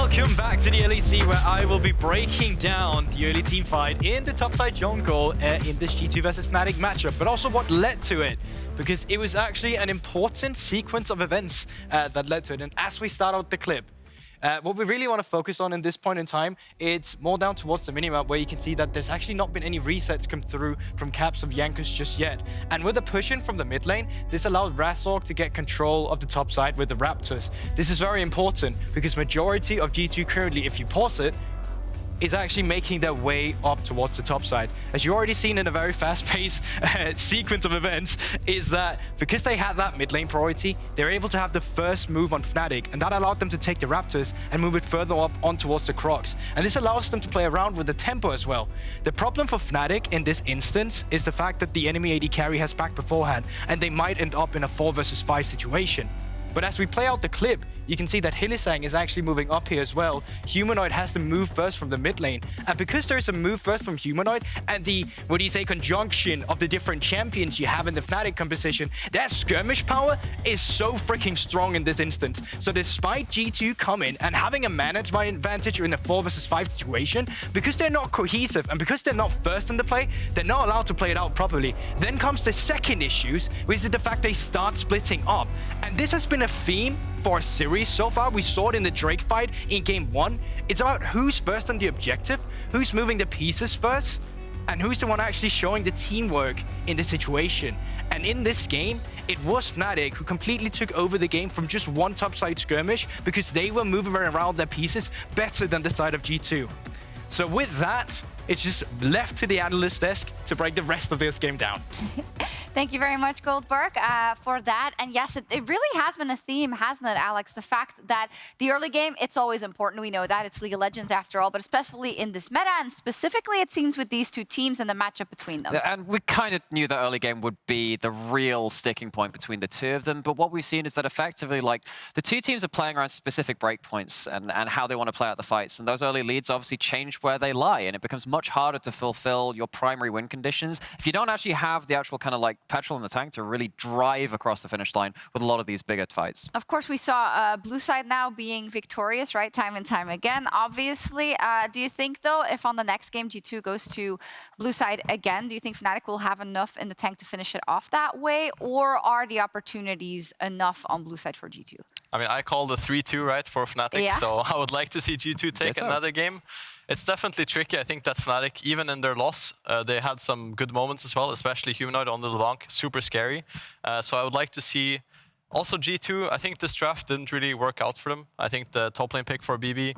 Welcome back to the LEC, where I will be breaking down the early team fight in the topside jungle in this G2 versus Fnatic matchup, but also what led to it, because it was actually an important sequence of events that led to it. And as we start out the clip, what we really want to focus on in this point in time, it's more down towards the minimap, where you can see that there's actually not been any resets come through from caps of Jankos just yet. And with the push-in from the mid lane, this allowed Razork to get control of the top side with the Raptors. This is very important, because majority of G2 currently, if you pause it, is actually making their way up towards the top side. As you already seen in a very fast-paced sequence of events, is that because they had that mid lane priority, they're able to have the first move on Fnatic, and that allowed them to take the Raptors and move it further up on towards the Crocs. And this allows them to play around with the tempo as well. The problem for Fnatic in this instance is the fact that the enemy AD carry has backed beforehand, and they might end up in a 4 versus 5 situation. But as we play out the clip, you can see that Hylissang is actually moving up here as well. Humanoid has to move first from the mid lane. And because there's a move first from Humanoid and the, conjunction of the different champions you have in the Fnatic composition, that skirmish power is so freaking strong in this instance. So despite G2 coming and having a management advantage in a 4 versus 5 situation, because they're not cohesive and because they're not first in the play, they're not allowed to play it out properly. Then comes the second issues, which is the fact they start splitting up. And this has been a theme for a series so far. We saw it in the Drake fight in game 1. It's about who's first on the objective, who's moving the pieces first, and who's the one actually showing the teamwork in the situation. And in this game, it was Fnatic who completely took over the game from just one topside skirmish, because they were moving around their pieces better than the side of G2. So with that, it's just left to the analyst desk to break the rest of this game down. Thank you very much, Goldberg, for that. And yes, it really has been a theme, hasn't it, Alex? The fact that the early game, it's always important. We know that. It's League of Legends after all, but especially in this meta, and specifically, it seems, with these two teams and the matchup between them. And we kind of knew that early game would be the real sticking point between the two of them. But what we've seen is that effectively, like, the two teams are playing around specific breakpoints and how they want to play out the fights. And those early leads obviously change where they lie, and it becomes much harder to fulfill your primary win conditions if you don't actually have the actual kind of like petrol in the tank to really drive across the finish line with a lot of these bigger fights. Of course, we saw blue side now being victorious, right, time and time again, obviously. Do you think, though, if on the next game G2 goes to blue side again, do you think Fnatic will have enough in the tank to finish it off that way, or are the opportunities enough on blue side for G2? I mean, I called a 3-2, right, for Fnatic, yeah. So I would like to see G2 take another game. It's definitely tricky. I think that Fnatic, even in their loss, they had some good moments as well, especially Humanoid on the LeBlanc, super scary. So I would like to see also G2. I think this draft didn't really work out for them. I think the top lane pick for BB,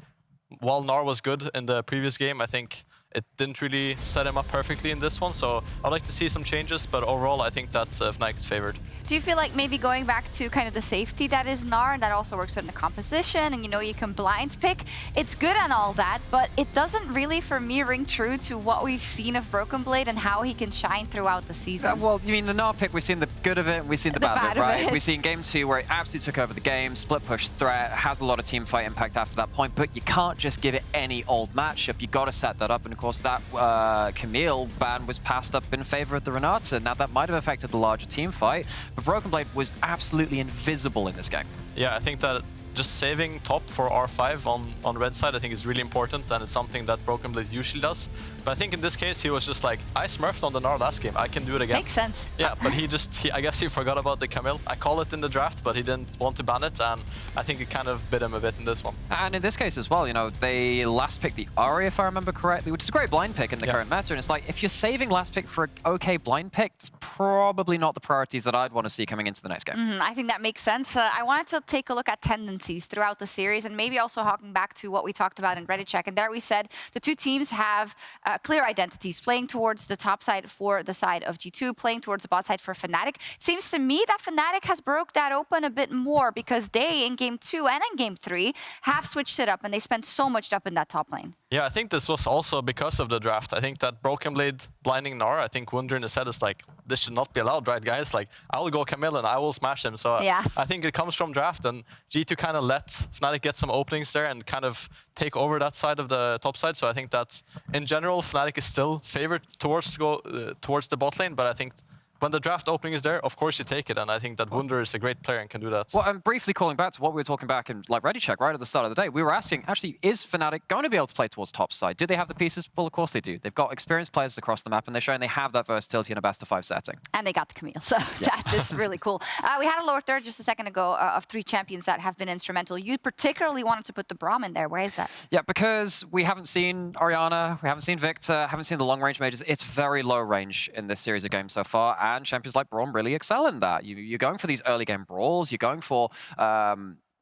while Gnar was good in the previous game, I think it didn't really set him up perfectly in this one. So I'd like to see some changes, but overall, I think that Fnatic is favored. Do you feel like maybe going back to kind of the safety that is Gnar, and that also works within the composition, and you can blind pick, it's good and all that, but it doesn't really, for me, ring true to what we've seen of BrokenBlade and how he can shine throughout the season. Well, you mean the Gnar pick, we've seen the good of it, we've seen the bad of it, right? We've seen game 2 where it absolutely took over the game, split push threat, has a lot of team fight impact after that point, but you can't just give it any old matchup. You got to set that up, and of course that Camille ban was passed up in favor of the Renata. Now that might have affected the larger team fight, but BrokenBlade was absolutely invisible in this game. Yeah, I think that just saving top for R5 on red side, I think is really important, and it's something that BrokenBlade usually does. But I think in this case, he was just like, I smurfed on the Gnar last game, I can do it again. Makes sense. Yeah, but I guess he forgot about the Camille. I call it in the draft, but he didn't want to ban it, and I think it kind of bit him a bit in this one. And in this case as well, they last picked the Ahri, if I remember correctly, which is a great blind pick in the current meta, and it's like, if you're saving last pick for an okay blind pick, it's probably not the priorities that I'd want to see coming into the next game. I think that makes sense. I wanted to take a look at tendencies throughout the series, and maybe also harking back to what we talked about in Reddit check. And there we said the two teams have clear identities, playing towards the top side for the side of G2, playing towards the bot side for Fnatic. It seems to me that Fnatic has broke that open a bit more, because they, in game 2 and in game 3, have switched it up, and they spent so much up in that top lane. Yeah, I think this was also because of the draft. I think that BrokenBlade blinding Gnar, I think Wunder in the set is like, this should not be allowed, right, guys? Like, I will go Camille and I will smash him. So yeah. I think it comes from draft, and G2 kind of let Fnatic get some openings there and kind of take over that side of the top side. So I think that in general, Fnatic is still favored towards the bot lane, but I think when the draft opening is there, of course you take it, and I think that Wunder is a great player and can do that. Well, and briefly calling back to what we were talking back in like Ready Check right at the start of the day, we were asking, actually, is Fnatic going to be able to play towards top side? Do they have the pieces? Well, of course they do. They've got experienced players across the map, and they're showing they have that versatility in a best-of-5 setting. And they got the Camille, so that is really cool. We had a lower third just a second ago of 3 champions that have been instrumental. You particularly wanted to put the Braum in there. Why is that? Yeah, because we haven't seen Orianna, we haven't seen Victor, haven't seen the long-range mages. It's very low range in this series of games so far, and champions like Braum really excel in that. You're going for these early game brawls, you're going for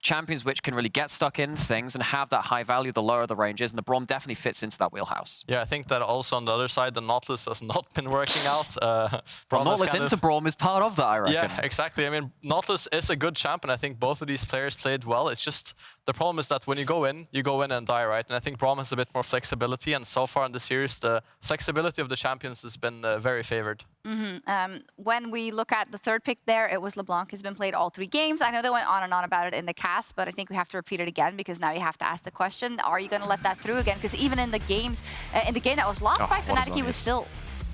champions which can really get stuck in things and have that high value the lower the range is, and the Braum definitely fits into that wheelhouse. Yeah, I think that also on the other side, the Nautilus has not been working out. Nautilus into Braum is part of that, I reckon. Yeah, exactly. I mean, Nautilus is a good champ, and I think both of these players played well. It's just the problem is that when you go in and die, right? And I think Braum has a bit more flexibility, and so far in the series, the flexibility of the champions has been very favored. When we look at the third pick there, it was LeBlanc. Has been played all 3 games. I know they went on and on about it in the cast, but I think we have to repeat it again because now you have to ask the question, are you going to let that through again? Because even in the games, in the game that was lost by Fnatic, he was still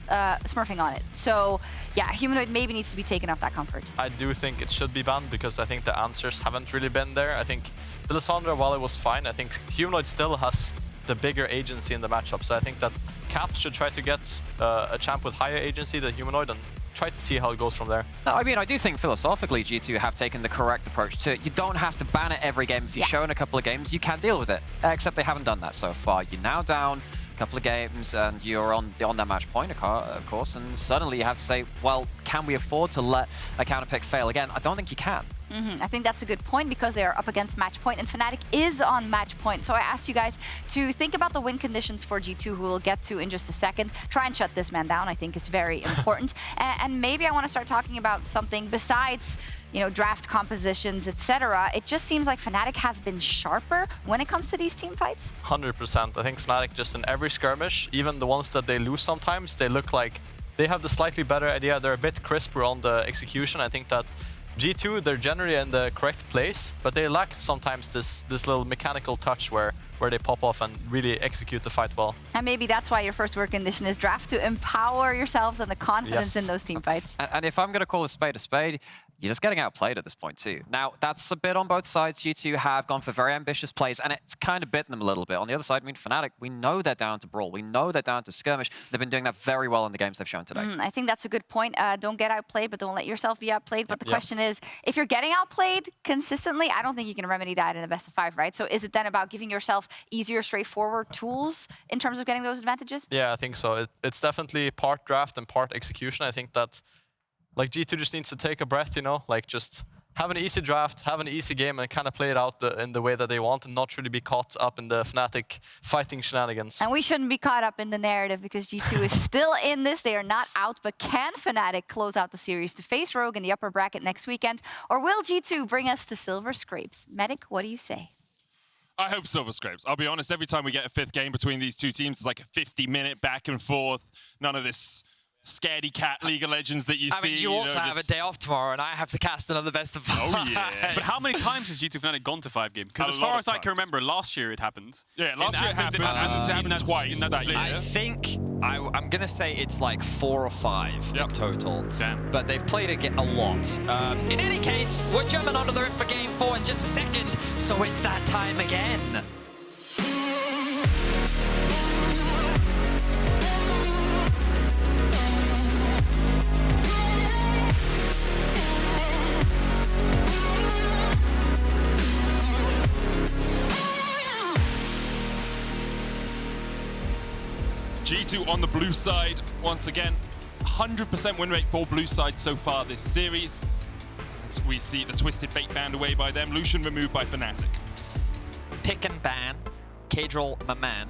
smurfing on it. So yeah, Humanoid maybe needs to be taken off that comfort. I do think it should be banned because I think the answers haven't really been there. I think Lissandra, while it was fine, I think Humanoid still has the bigger agency in the matchup. So I think that Caps should try to get a champ with higher agency than Humanoid and try to see how it goes from there. No, I mean, I do think philosophically G2 have taken the correct approach to it. You don't have to ban it every game. If you show in a couple of games, you can deal with it. Except they haven't done that so far. You're now down a couple of games and you're on that match point, of course, and suddenly you have to say, well, can we afford to let a counter pick fail again? I don't think you can. I think that's a good point because they are up against match point and Fnatic is on match point. So I asked you guys to think about the win conditions for G2, who we'll get to in just a second. Try and shut this man down, I think is very important. And maybe I want to start talking about something besides, you know, draft compositions, etc. It just seems like Fnatic has been sharper when it comes to these team fights. 100%. I think Fnatic just in every skirmish, even the ones that they lose sometimes, they look like they have the slightly better idea. They're a bit crisper on the execution. I think that G2, they're generally in the correct place, but they lack sometimes this little mechanical touch where they pop off and really execute the fight well. And maybe that's why your first work condition is draft, to empower yourselves and the confidence in those team fights. And if I'm going to call a spade, you're just getting outplayed at this point too. Now, that's a bit on both sides. G2 have gone for very ambitious plays, and it's kind of bitten them a little bit. On the other side, I mean, Fnatic, we know they're down to brawl. We know they're down to skirmish. They've been doing that very well in the games they've shown today. I think that's a good point. Don't get outplayed, but don't let yourself be outplayed. But the question is, if you're getting outplayed consistently, I don't think you can remedy that in a best of 5, right? So is it then about giving yourself easier, straightforward tools in terms of getting those advantages? Yeah, I think so. It's definitely part draft and part execution. I think that like G2 just needs to take a breath, you know, like just have an easy draft, have an easy game, and kind of play it out in the way that they want and not really be caught up in the Fnatic fighting shenanigans. And we shouldn't be caught up in the narrative because G2 is still in this. They are not out, but can Fnatic close out the series to face Rogue in the upper bracket next weekend? Or will G2 bring us to Silver Scrapes? Medic, what do you say? I hope Silver Scrapes. I'll be honest, every time we get a 5th game between these two teams, it's like a 50-minute back and forth. None of this scaredy cat League of Legends that you see. I mean, you also have a day off tomorrow, and I have to cast another best of 5. Oh, yeah. But how many times has G2 Fnatic gone to 5 games? Because as far as I can remember, last year it happened. Yeah, last year it happened. It happened twice. I think I'm going to say it's like 4 or 5 in total. Damn. But they've played a lot. In any case, we're jumping onto the roof for Game 4 in just a second, so it's that time again. G2 on the blue side, once again, 100% win rate for blue side so far this series. As we see the Twisted Fate banned away by them, Lucian removed by Fnatic. Pick and ban, Caedrel, my man.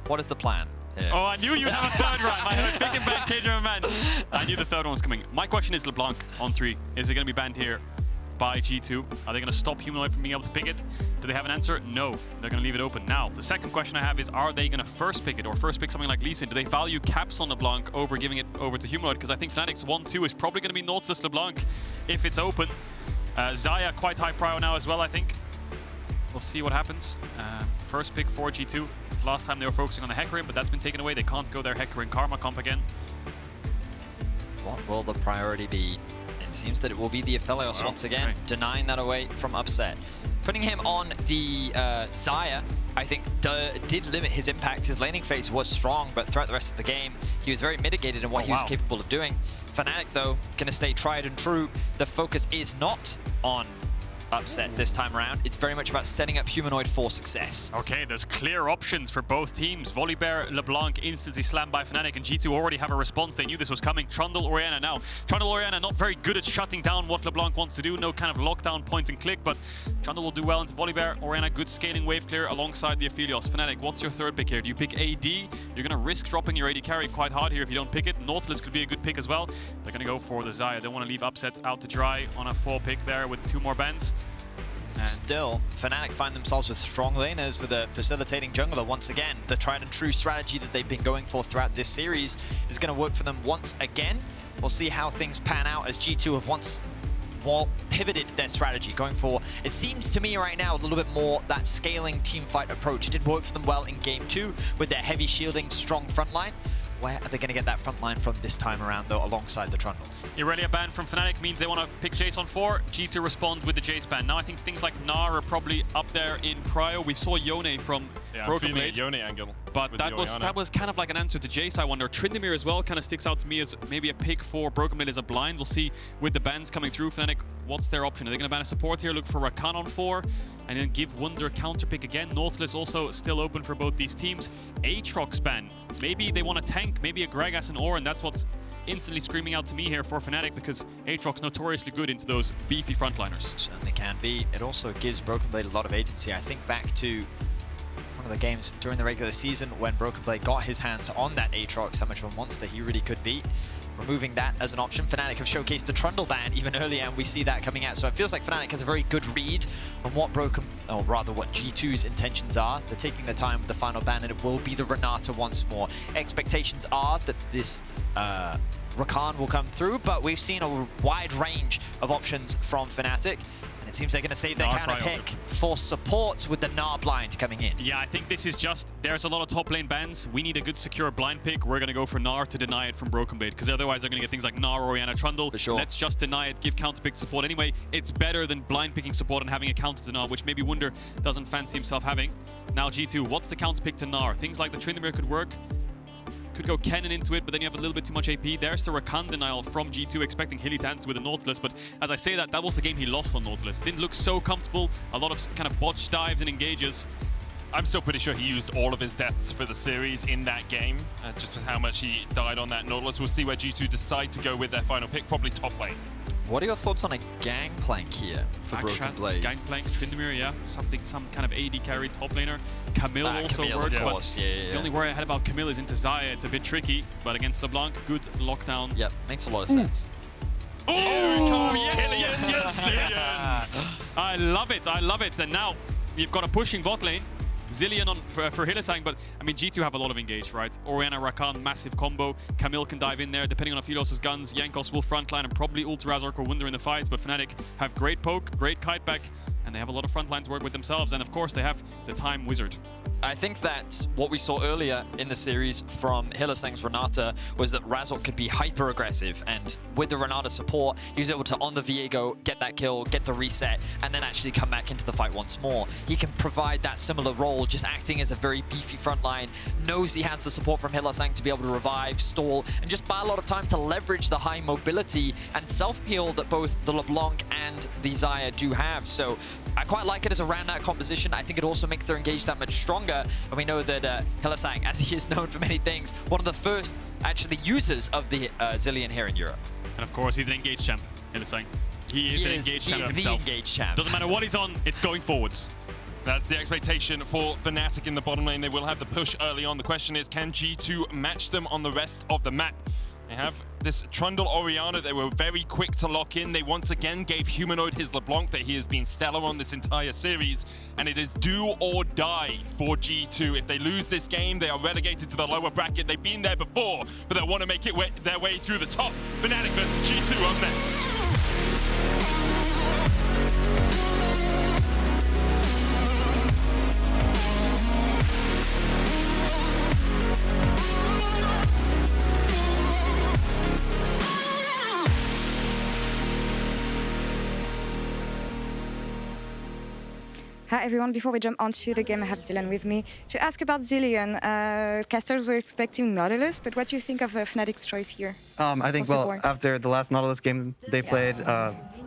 What is the plan here? Oh, I knew you would have a third rhyme. I heard pick and ban, Caedrel, my man. I knew the third one was coming. My question is LeBlanc on 3. Is it going to be banned here by G2? Are they going to stop Humanoid from being able to pick it? Do they have an answer? No. They're going to leave it open. Now, the second question I have is, are they going to first pick it or first pick something like Lee Sin? Do they value caps on LeBlanc over giving it over to Humanoid? Because I think Fnatic's 1-2 is probably going to be Nautilus LeBlanc if it's open. Xayah quite high prio now as well, I think. We'll see what happens. First pick for G2. Last time they were focusing on the Hecarim, but that's been taken away. They can't go their Hecarim Karma comp again. What will the priority be? It seems that it will be the Aphelios once again, denying that away from Upset. Putting him on the Xayah, I think, did limit his impact. His laning phase was strong, but throughout the rest of the game, he was very mitigated in what he was capable of doing. Fnatic, though, going to stay tried and true. The focus is not on Upset this time around. It's very much about setting up Humanoid for success. Okay, there's clear options for both teams. Volibear, LeBlanc instantly slammed by Fnatic, and G2 already have a response. They knew this was coming. Trundle, Orianna now. Trundle, Orianna not very good at shutting down what LeBlanc wants to do. No kind of lockdown point and click, but Trundle will do well into Volibear. Orianna, good scaling wave clear alongside the Aphelios. Fnatic, what's your third pick here? Do you pick AD? You're going to risk dropping your AD carry quite hard here if you don't pick it. Nautilus could be a good pick as well. They're going to go for the Xayah. They want to leave Upset out to dry on a 4 pick there with 2 more bans. And still, Fnatic find themselves with strong laners with a facilitating jungler once again. The tried and true strategy that they've been going for throughout this series is going to work for them once again. We'll see how things pan out as G2 have once more pivoted their strategy, going for, it seems to me right now, a little bit more that scaling teamfight approach. It did work for them well in Game 2 with their heavy shielding, strong front line. Where are they going to get that front line from this time around, though, alongside the Trundle? Irelia ban from Fnatic means they want to pick Jace on 4. G2 respond with the Jace ban. Now I think things like Gnar are probably up there in prio. We saw Yone from BrokenBlade. Yone angle. But that was kind of like an answer to Jace, I wonder. Tryndamere as well kind of sticks out to me as maybe a pick for BrokenBlade as a blind. We'll see with the bans coming through. Fnatic, what's their option? Are they going to ban a support here? Look for Rakan on 4 and then give Wunder a counter pick again. Nautilus also still open for both these teams. Aatrox ban. Maybe they want a tank, maybe a Gragas and Or, and that's what's instantly screaming out to me here for Fnatic, because Aatrox notoriously good into those beefy frontliners. Certainly can be. It also gives BrokenBlade a lot of agency. I think back to one of the games during the regular season when BrokenBlade got his hands on that Aatrox, how much of a monster he really could be. Removing that as an option. Fnatic have showcased the Trundle ban even earlier, and we see that coming out. So it feels like Fnatic has a very good read on what what G2's intentions are. They're taking their time with the final ban, and it will be the Renata once more. Expectations are that this Rakan will come through, but we've seen a wide range of options from Fnatic. It seems they're going to save their counter pick for support with the Gnar blind coming in. Yeah, I think this is just, there's a lot of top lane bans. We need a good secure blind pick. We're going to go for Gnar to deny it from BrokenBlade, because otherwise they're going to get things like Gnar, Orianna, Trundle. For sure. Let's just deny it, give counter pick support anyway. It's better than blind picking support and having a counter to Gnar, which maybe Wunder doesn't fancy himself having. Now G2, what's the counter pick to Gnar? Things like the Tryndamere could work. Could go Kennen into it, but then you have a little bit too much AP. There's the Rakan denial from G2, expecting Hilly to answer with a Nautilus, but as I say that was the game he lost on Nautilus. Didn't look so comfortable, a lot of kind of botch dives and engages. I'm still pretty sure he used all of his deaths for the series in that game, just with how much he died on that Nautilus. We'll see where G2 decide to go with their final pick, probably top lane. What are your thoughts on a Gangplank here for BrokenBlade? Gangplank, Tryndamere, yeah. Some kind of AD carry top laner. Camille also works, but the only worry I had about Camille is into Xayah. It's a bit tricky, but against LeBlanc, good lockdown. Yep, makes a lot of sense. Oh, yes. I love it. And now you've got a pushing bot lane. Zilean on for Hylissang, but I mean G2 have a lot of engage, right? Orianna, Rakan, massive combo. Camille can dive in there, depending on Aphelios' guns. Jankos will frontline and probably ult Razork or Wunder in the fights, but Fnatic have great poke, great kite back, and they have a lot of frontline to work with themselves, and of course they have the Time Wizard. I think that what we saw earlier in the series from Hylissang's Renata was that Razork could be hyper aggressive, and with the Renata support, he was able to, on the Viego, get that kill, get the reset, and then actually come back into the fight once more. He can provide that similar role, just acting as a very beefy frontline, knows he has the support from Hylissang to be able to revive, stall, and just buy a lot of time to leverage the high mobility and self-heal that both the LeBlanc and the Xayah do have. So I quite like it as a round out composition. I think it also makes their engage that much stronger. And we know that Hylissang, as he is known for many things, one of the first actually users of the Zilean here in Europe. And of course, he's an engage champ, Hylissang. He is an engage champ himself. The engage champ. Doesn't matter what he's on, it's going forwards. That's the expectation for Fnatic in the bottom lane. They will have the push early on. The question is, can G2 match them on the rest of the map? They have this Trundle Orianna. They were very quick to lock in. They once again gave Humanoid his LeBlanc that he has been stellar on this entire series. And it is do or die for G2. If they lose this game, they are relegated to the lower bracket. They've been there before, but they want to make it their way through the top. Fnatic versus G2 up next. Hi everyone, before we jump onto the game, I have Zilean with me to ask about Zilean. Casters were expecting Nautilus, but what do you think of Fnatic's choice here? I think, well, after the last Nautilus game they played,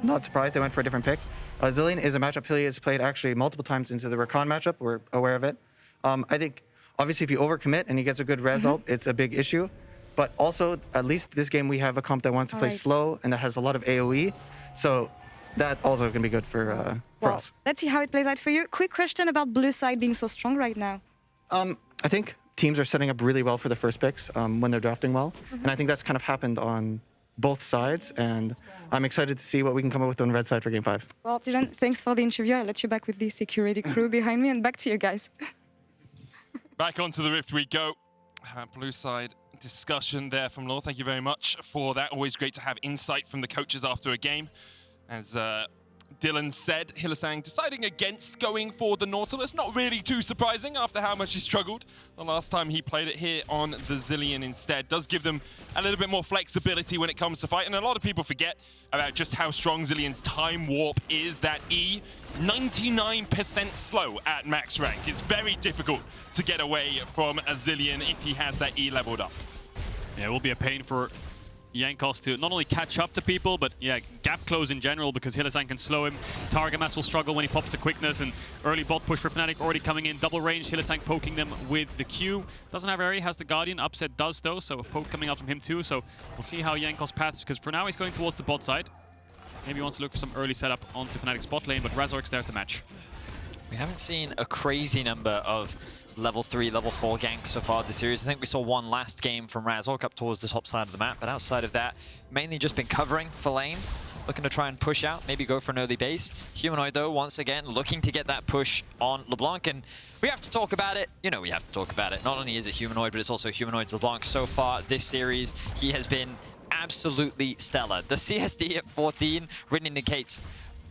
not surprised they went for a different pick. Zilean is a matchup he has played actually multiple times into the Rakan matchup, we're aware of it. I think, obviously, if you overcommit and he gets a good result, it's a big issue. But also, at least this game, we have a comp that wants to play slow and that has a lot of AoE. So that also can be good for us. Let's see how it plays out for you. Quick question about blue side being so strong right now. I think teams are setting up really well for the first picks when they're drafting well. And I think that's kind of happened on both sides. And I'm excited to see what we can come up with on red side for Game 5. Well, Dylan, thanks for the interview. I'll let you back with the security crew behind me and back to you guys. Back onto the Rift we go. Blue side discussion there from Law. Thank you very much for that. Always great to have insight from the coaches after a game. As Dylan said, Hylissang deciding against going for the Nautilus. Not really too surprising after how much he struggled the last time he played it here on the Zilean instead. Does give them a little bit more flexibility when it comes to fight. And a lot of people forget about just how strong Zilean's time warp is. That E, 99% slow at max rank. It's very difficult to get away from a Zilean if he has that E leveled up. Yeah, it will be a pain for Jankos to not only catch up to people, but yeah, gap close in general because Hylissang can slow him. Targamas will struggle when he pops the quickness, and early bot push for Fnatic already coming in double range. Hylissang poking them with the Q. Doesn't have Eri, has the Guardian. Upset does though, so a poke coming out from him too. So we'll see how Jankos paths, because for now he's going towards the bot side. Maybe he wants to look for some early setup onto Fnatic's bot lane, but Razork's there to match. We haven't seen a crazy number of level 3, level 4 ganks so far this series. I think we saw one last game from Razork up towards the top side of the map, but outside of that, mainly just been covering for lanes, looking to try and push out, maybe go for an early base. Humanoid, though, once again, looking to get that push on LeBlanc, and we have to talk about it. You know we have to talk about it. Not only is it Humanoid, but it's also Humanoid's LeBlanc. So far this series, he has been absolutely stellar. The CSD at 14 really indicates,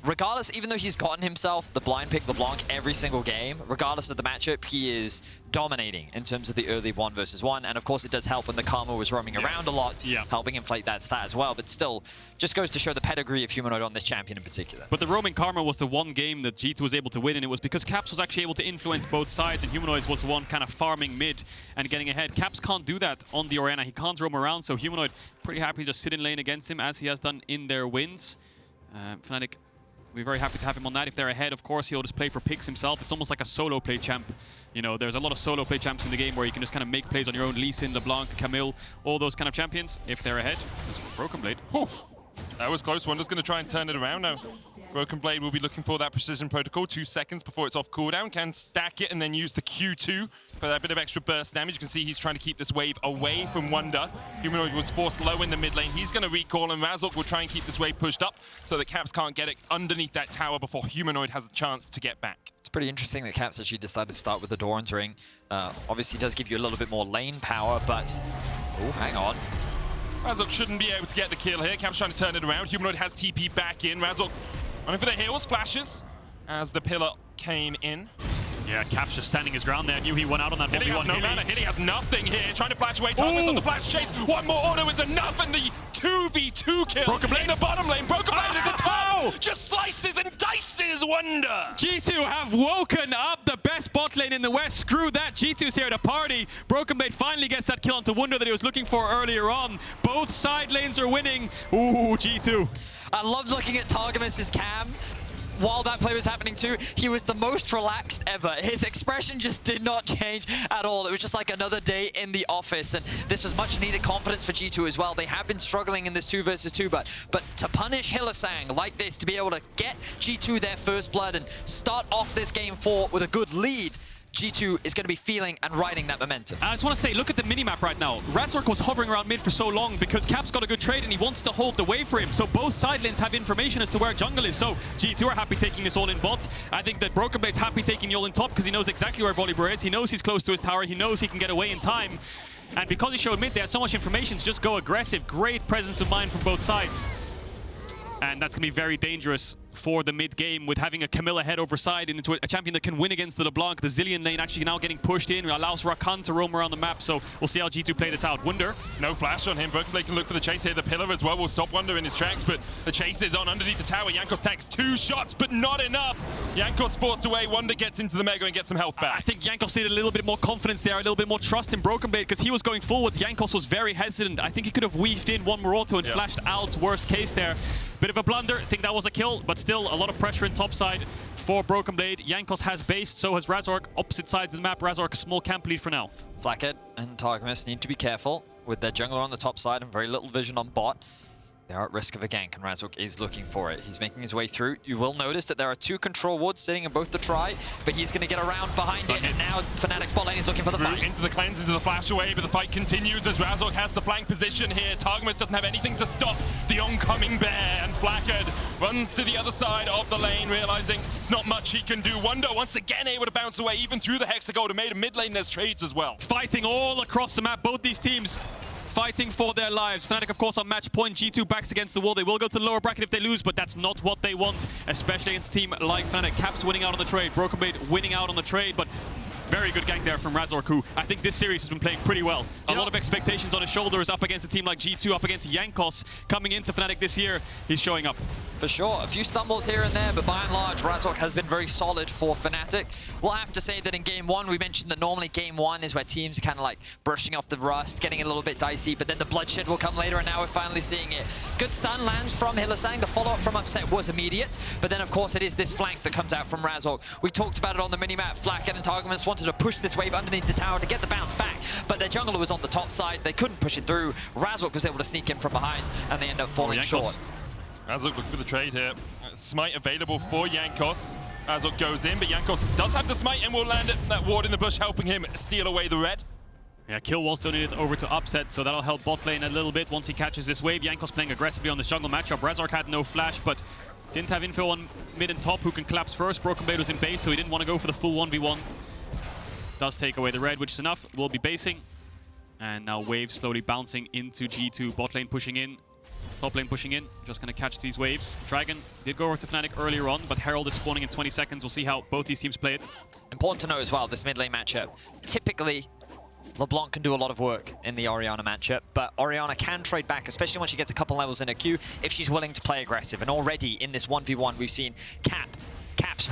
regardless, even though he's gotten himself the blind pick LeBlanc every single game, regardless of the matchup, he is dominating in terms of the early 1v1. And of course, it does help when the Karma was roaming around a lot, helping inflate that stat as well. But still, just goes to show the pedigree of Humanoid on this champion in particular. But the roaming Karma was the one game that G2 was able to win, and it was because Caps was actually able to influence both sides, and Humanoid was the one kind of farming mid and getting ahead. Caps can't do that on the Orianna. He can't roam around, so Humanoid pretty happy to just sit in lane against him, as he has done in their wins. Fnatic, we're very happy to have him on that. If they're ahead, of course, he'll just play for picks himself. It's almost like a solo play champ. You know, there's a lot of solo play champs in the game where you can just kind of make plays on your own. Lee Sin, LeBlanc, Camille, all those kind of champions. If they're ahead, it's BrokenBlade. Whew. That was close. Wunder's going to try and turn it around now. BrokenBlade will be looking for that precision protocol. 2 seconds before it's off cooldown. Can stack it and then use the Q2 for that bit of extra burst damage. You can see he's trying to keep this wave away from Wunder. Humanoid was forced low in the mid lane. He's going to recall, and Razork will try and keep this wave pushed up so that Caps can't get it underneath that tower before Humanoid has a chance to get back. It's pretty interesting that Caps actually decided to start with the Doran's Ring. Obviously does give you a little bit more lane power, but... Oh, hang on. Razork shouldn't be able to get the kill here. Caps trying to turn it around. Humanoid has TP back in. Razork running for the heals, flashes as the pillar came in. Yeah, Caps just standing his ground there. Knew he went out on that 1v1. Hilly has no mana. Hilly has nothing here. Trying to flash away. Targamas on the flash chase. One more auto is enough, and the 2v2 kill BrokenBlade in the bottom lane. BrokenBlade at the top. Just slices and dices Wunder. G2 have woken up the best bot lane in the West. Screw that. G2's here to party. BrokenBlade finally gets that kill onto Wunder that he was looking for earlier on. Both side lanes are winning. Ooh, G2. I loved looking at Targamas' cam. While that play was happening too, he was the most relaxed ever. His expression just did not change at all. It was just like another day in the office, and this was much needed confidence for G2 as well. They have been struggling in this 2 versus 2, but to punish Hylissang like this, to be able to get G2 their first blood and start off this game 4 with a good lead, G2 is going to be feeling and riding that momentum. I just want to say, look at the minimap right now. Razork was hovering around mid for so long because Caps got a good trade and he wants to hold the wave for him. So both side lanes have information as to where jungle is. So G2 are happy taking this all in bot. I think that BrokenBlade's happy taking the all in top because he knows exactly where Volibear is. He knows he's close to his tower. He knows he can get away in time. And because he showed mid, they had so much information to just go aggressive. Great presence of mind from both sides. And that's going to be very dangerous for the mid game with having a Camille ahead over side into a champion that can win against the LeBlanc. The Zilean lane actually now getting pushed in, allows Rakan to roam around the map, so we'll see how G2 play this out. Wunder. No flash on him. BrokenBlade can look for the chase here. The pillar as well will stop Wunder in his tracks, but the chase is on underneath the tower. Jankos tanks 2 shots, but not enough. Jankos forced away. Wunder gets into the mega and gets some health back. I think Jankos needed a little bit more confidence there, a little bit more trust in BrokenBlade, because he was going forwards. Jankos was very hesitant. I think he could have weaved in one more auto and flashed out, worst case there. Bit of a blunder. I think that was a kill, but still a lot of pressure in top side for BrokenBlade. Jankos has based, so has Razork. Opposite sides of the map. Razork, small camp lead for now. Flakked and Targamas need to be careful with their jungler on the top side and very little vision on bot. They are at risk of a gank, and Razork is looking for it. He's making his way through. You will notice that there are 2 control wards sitting in both the try, but he's going to get around behind it, and now Fnatic's bot lane is looking for the fight. Into the cleanses of the flash away, but the fight continues as Razork has the flank position here. Targamas doesn't have anything to stop the oncoming bear, and Flakked runs to the other side of the lane, realizing it's not much he can do. Wunder once again able to bounce away, even through the Hexagold, and made a mid lane. There's Treatz as well. Fighting all across the map, both these teams fighting for their lives. Fnatic, of course, on match point. G2 backs against the wall. They will go to the lower bracket if they lose, but that's not what they want, especially against a team like Fnatic. Caps winning out on the trade. BrokenBlade winning out on the trade, but very good gank there from Razork, who I think this series has been playing pretty well. A lot of expectations on his shoulders up against a team like G2, up against Jankos coming into Fnatic this year. He's showing up. For sure, a few stumbles here and there, but by and large, Razork has been very solid for Fnatic. We'll have to say that in Game 1, we mentioned that normally Game 1 is where teams are kind of like brushing off the rust, getting a little bit dicey, but then the bloodshed will come later, and now we're finally seeing it. Good stun lands from Hylissang. The follow-up from Upset was immediate, but then, of course, it is this flank that comes out from Razork. We talked about it on the minimap. Flakked and Targamas wanted to push this wave underneath the tower to get the bounce back, but their jungler was on the top side. They couldn't push it through. Razork was able to sneak in from behind, and they end up falling short. Razork looking for the trade here. Smite available for Jankos. Razork goes in, but Jankos does have the smite and will land it. That ward in the bush helping him steal away the red. Yeah, kill was donated over to Upset, so that'll help bot lane a little bit once he catches this wave. Jankos playing aggressively on this jungle matchup. Razork had no flash, but didn't have info on mid and top who can collapse first. BrokenBlade was in base, so he didn't want to go for the full 1v1. Does take away the red, which is enough. Will be basing. And now wave slowly bouncing into G2. Bot lane pushing in. Top lane pushing in. Just going to catch these waves. Dragon did go over to Fnatic earlier on, but Herald is spawning in 20 seconds. We'll see how both these teams play it. Important to know as well, this mid lane matchup. Typically, LeBlanc can do a lot of work in the Orianna matchup, but Orianna can trade back, especially when she gets a couple levels in her queue, if she's willing to play aggressive. And already in this 1v1, we've seen Caps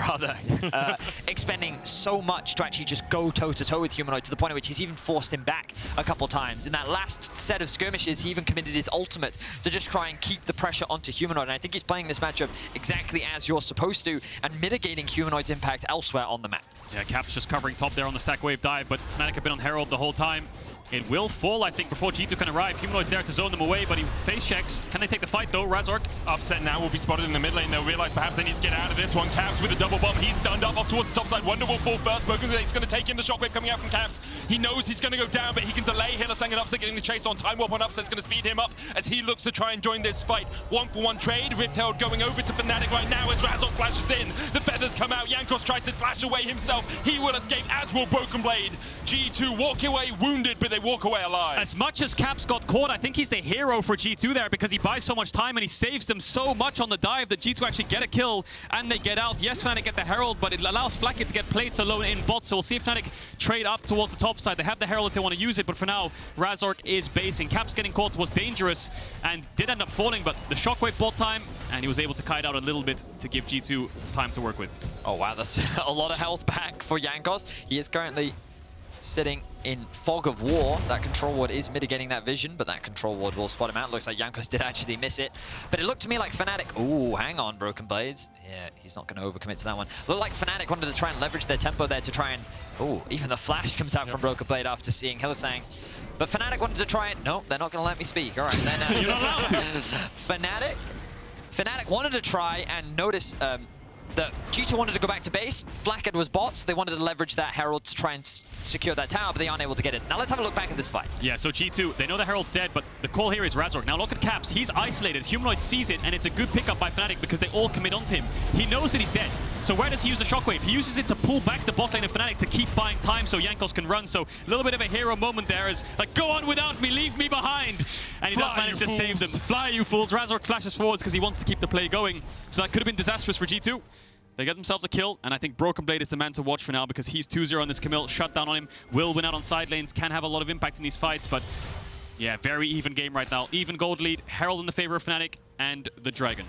expending so much to actually just go toe-to-toe with Humanoid, to the point at which he's even forced him back a couple times. In that last set of skirmishes, he even committed his ultimate to just try and keep the pressure onto Humanoid. And I think he's playing this matchup exactly as you're supposed to, and mitigating Humanoid's impact elsewhere on the map. Yeah, Caps just covering top there on the stack wave dive, but Fnatic have been on Herald the whole time. It will fall, I think, before G2 can arrive. Humanoid's there to zone them away, but he face checks. Can they take the fight, though? Razork. Upset now will be spotted in the mid lane. They'll realize perhaps they need to get out of this one. Caps with a double bomb. He's stunned up off towards the top side. Wunder will fall first. BrokenBlade's going to take in the shockwave coming out from Caps. He knows he's going to go down, but he can delay Hylissang and Upset getting the chase on. Time Warp on Upset's going to speed him up as he looks to try and join this fight. 1-for-1 trade. Rift Herald going over to Fnatic right now as Razork flashes in. The feathers come out. Jankos tries to flash away himself. He will escape, as will BrokenBlade. G2 walk away wounded, but they walk away alive. As much as Caps got caught, I think he's the hero for G2 there, because he buys so much time and he saves them so much on the dive that G2 actually get a kill and they get out. Yes, Fnatic get the Herald, but it allows Flakked to get played so low in bot, so we'll see if Fnatic trade up towards the top side. They have the Herald if they want to use it, but for now, Razork is basing. Caps getting caught was dangerous and did end up falling, but the shockwave bot time, and he was able to kite out a little bit to give G2 time to work with. Oh wow, that's a lot of health back for Jankos. He is currently sitting in Fog of War. That control ward is mitigating that vision, but that control ward will spot him out. Looks like Jankos did actually miss it, but it looked to me like Fnatic... Ooh, hang on, BrokenBlades. Yeah, he's not going to overcommit to that one. Looked like Fnatic wanted to try and leverage their tempo there to try and... Ooh, even the flash comes out from BrokenBlade after seeing Hylissang. But Fnatic wanted to try and... No, they're not going to let me speak. All right, then... You're not allowed to. Fnatic wanted to try and notice... that G2 wanted to go back to base. Flakked was bots. They wanted to leverage that Herald to try and secure that tower, but they aren't able to get it. Now let's have a look back at this fight. Yeah, so G2, they know the Herald's dead, but the call here is Razork. Now look at Caps. He's isolated. Humanoid sees it, and it's a good pickup by Fnatic because they all commit onto him. He knows that he's dead. So where does he use the Shockwave? He uses it to pull back the bot lane of Fnatic to keep buying time so Jankos can run. So a little bit of a hero moment there is like, go on without me, leave me behind. And he does manage to save them. Fly, you fools. Razork flashes forwards because he wants to keep the play going. So that could have been disastrous for G2. They get themselves a kill, and I think BrokenBlade is the man to watch for now because he's 2-0 on this Camille. Shut down on him. Will win out on side lanes. Can have a lot of impact in these fights, but yeah, very even game right now. Even gold lead. Herald in the favor of Fnatic and the Dragon.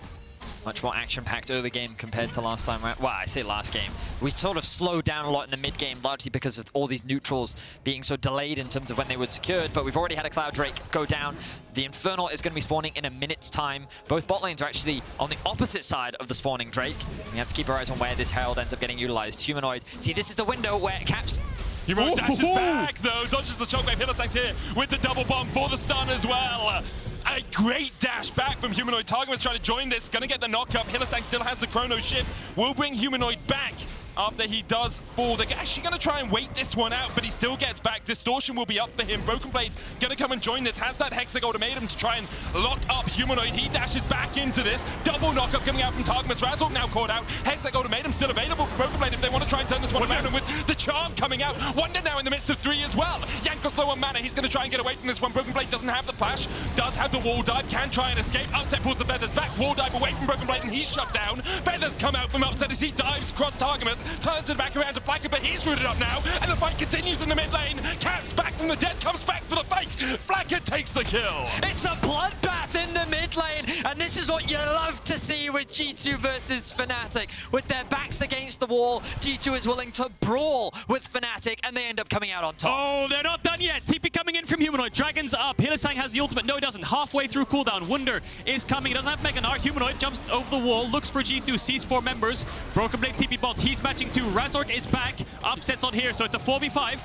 Much more action-packed early game compared to last time, right? Well, I say last game. We sort of slowed down a lot in the mid-game, largely because of all these neutrals being so delayed in terms of when they were secured, but we've already had a Cloud Drake go down. The Infernal is going to be spawning in a minute's time. Both bot lanes are actually on the opposite side of the spawning Drake. We have to keep our eyes on where this Herald ends up getting utilized. Humanoid, see, this is the window where Caps... Humanoid dashes back, though, dodges the Shockwave. Hylissang's here with the double bomb for the stun as well. A great dash back from Humanoid. Targamas trying to join this, gonna get the knock-up. Hylissang still has the chrono shift. Will bring Humanoid back after he does fall. They're actually gonna try and wait this one out, but he still gets back. Distortion will be up for him. BrokenBlade gonna come and join this. Has that Hexag ultimatum to try and lock up Humanoid. He dashes back into this. Double knock-up coming out from Targamas. Razork now caught out. Hexag ultimatum still available for BrokenBlade if they want to try and turn this one around. And with the charm coming out, Wunder now in the midst of 3 as well. Jankos low on mana. He's gonna try and get away from this one. BrokenBlade doesn't have the flash, does have the wall dive, can try and escape. Upset pulls the Feathers back. Wall dive away from BrokenBlade and he's shut down. Feathers come out from Upset as he dives across Targamas, turns it back around to Flakked, but he's rooted up now, and the fight continues in the mid lane. Caps back from the dead, comes back for the fight. Flakked takes the kill. It's a bloodbath in the mid lane, and this is what you love to see with G2 versus Fnatic. With their backs against the wall, G2 is willing to brawl with Fnatic, and they end up coming out on top. Oh, they're not done yet. TP coming in from Humanoid. Dragon's up. Hylissang has the ultimate. No, he doesn't. Halfway through cooldown. Wunder is coming. He doesn't have Mega Gnar. Humanoid jumps over the wall, looks for G2, sees 4 members. BrokenBlade TP bot. He's matching 2. Razork is back. Upset's on here, so it's a 4v5.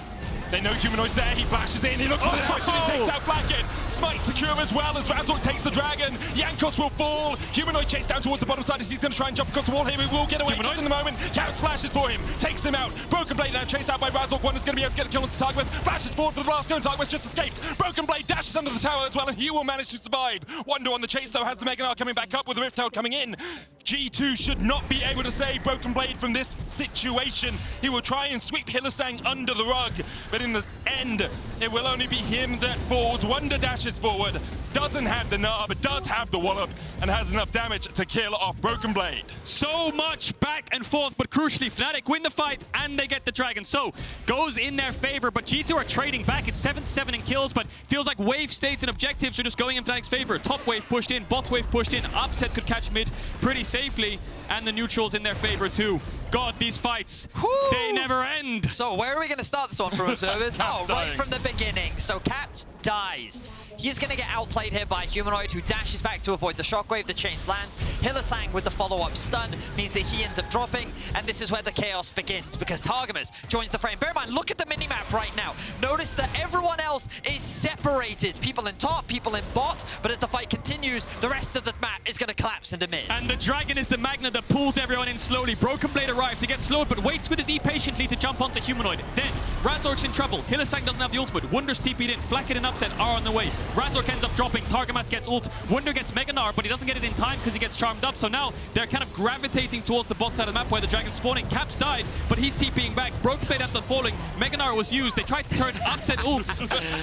They know Humanoid's there, he flashes in, he looks for the push and he takes out Flakked. Smite secure as well as Razork takes the Dragon. Jankos will fall. Humanoid chase down towards the bottom side as he's going to try and jump across the wall here. He will get away just in the moment. Caps flashes for him, takes him out. BrokenBlade now chased out by Razork. Wunder's going to be able to get the kill onto Targamas. Flashes forward for the blast, and Targamas just escapes. BrokenBlade dashes under the tower as well, and he will manage to survive. Wunder on the chase though has the Mega Gnar coming back up with the Rift Herald coming in. G2 should not be able to save BrokenBlade from this situation. He will try and sweep Hylissang under the rug, but in the end, it will only be him that falls. Wunder dashes forward, doesn't have the Gnar, but does have the wallop, and has enough damage to kill off BrokenBlade. So much back and forth, but crucially, Fnatic win the fight, and they get the Dragon. So, goes in their favor, but G2 are trading back. It's 7-7 in kills, but feels like wave states and objectives are just going in Fnatic's favor. Top wave pushed in, bot wave pushed in, Upset could catch mid pretty safely, and the neutrals in their favor too. God, these fights, they never end. So where are we going to start this one from, observers? Right from the beginning. So Caps dies. He's going to get outplayed here by Humanoid, who dashes back to avoid the shockwave. The chains lands. Hylissang with the follow-up stun means that he ends up dropping, and this is where the chaos begins, because Targamas joins the frame. Bear in mind, look at the minimap right now. Notice that everyone else is separated. People in top, people in bot, but as the fight continues, the rest of the map is going to collapse into mid. And the Dragon is the magnet that pulls everyone in slowly. BrokenBlade arrives, he gets slowed, but waits with his E patiently to jump onto Humanoid. Then, Razork's in trouble. Hylissang doesn't have the ultimate. Wunder's TP'd in. Flakked and Upset are on the way. Razork ends up dropping. Targamas gets ult. Wunder gets Mega Gnar, but he doesn't get it in time because he gets charmed up. So now they're kind of gravitating towards the bot side of the map where the Dragon's spawning. Caps died, but he's TPing back. BrokenBlade ends up falling. Mega Gnar was used. They tried to turn Upset ults.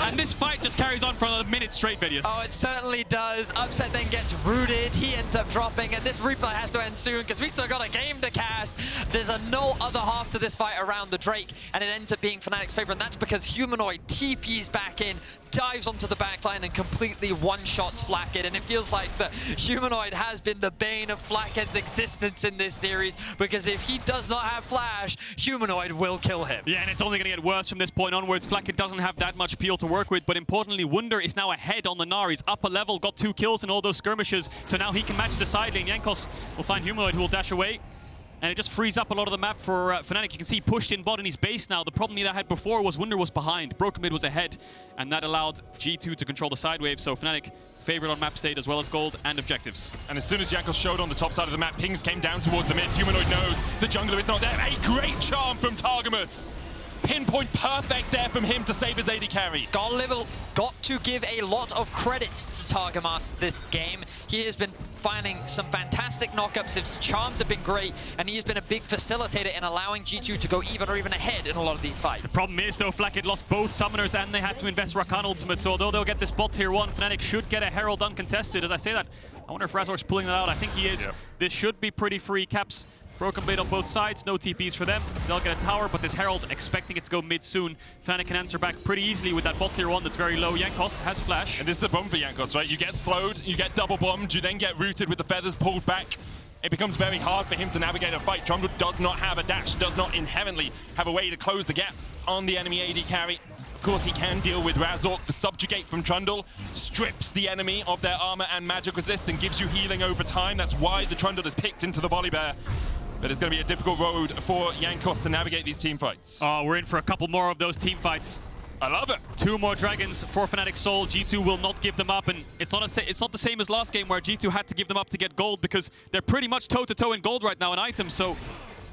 And this fight just carries on for another minute straight, Vedius. Oh, it certainly does. Upset then gets rooted. He ends up dropping, and this replay has to end soon because we still got a game to cast. There's no other half to this fight around the Drake, and it ends up being Fnatic's favor, and that's because Humanoid TPs back in, dives onto the backline and completely one-shots Flakked, and it feels like the Humanoid has been the bane of Flakked's existence in this series, because if he does not have flash, Humanoid will kill him. Yeah, and it's only going to get worse from this point onwards. Flakked doesn't have that much peel to work with, but importantly, Wunder is now ahead on the Gnar. He's up a level, got 2 kills in all those skirmishes, so now he can match the side lane. Jankos will find Humanoid, who will dash away. And it just frees up a lot of the map for Fnatic. You can see pushed in bot in his base now. The problem he had before was Wunder was behind. BrokenBlade was ahead, and that allowed G2 to control the side wave. So Fnatic favored on map state as well as gold and objectives. And as soon as Jankos showed on the top side of the map, pings came down towards the mid. Humanoid knows the jungler is not there. A great charm from Targamas. Pinpoint perfect there from him to save his AD carry. Got to give a lot of credits to Targamas this game. He has been finding some fantastic knockups. His charms have been great, and he has been a big facilitator in allowing G2 to go even or even ahead in a lot of these fights. The problem is, though, Flakked lost both summoners and they had to invest Rakan ultimate, so although they'll get this bot tier 1, Fnatic should get a Herald uncontested. As I say that, I wonder if Razork's pulling that out. I think he is. Yep. This should be pretty free. Caps, BrokenBlade on both sides, no TPs for them. They'll get a tower, but this Herald, expecting it to go mid soon. Fnatic can answer back pretty easily with that bot tier 1 that's very low. Jankos has flash. And this is the problem for Jankos, right? You get slowed, you get double bombed, you then get rooted with the feathers pulled back. It becomes very hard for him to navigate a fight. Trundle does not have a dash, does not inherently have a way to close the gap on the enemy AD carry. Of course, he can deal with Razork. The subjugate from Trundle strips the enemy of their armor and magic resist and gives you healing over time. That's why the Trundle is picked into the Volibear. But it's going to be a difficult road for Jankos to navigate these team fights. Oh, we're in for a couple more of those team fights. I love it. 2 more dragons for Fnatic Soul. G2 will not give them up, and it's not the same as last game where G2 had to give them up to get gold, because they're pretty much toe-to-toe in gold right now in items. So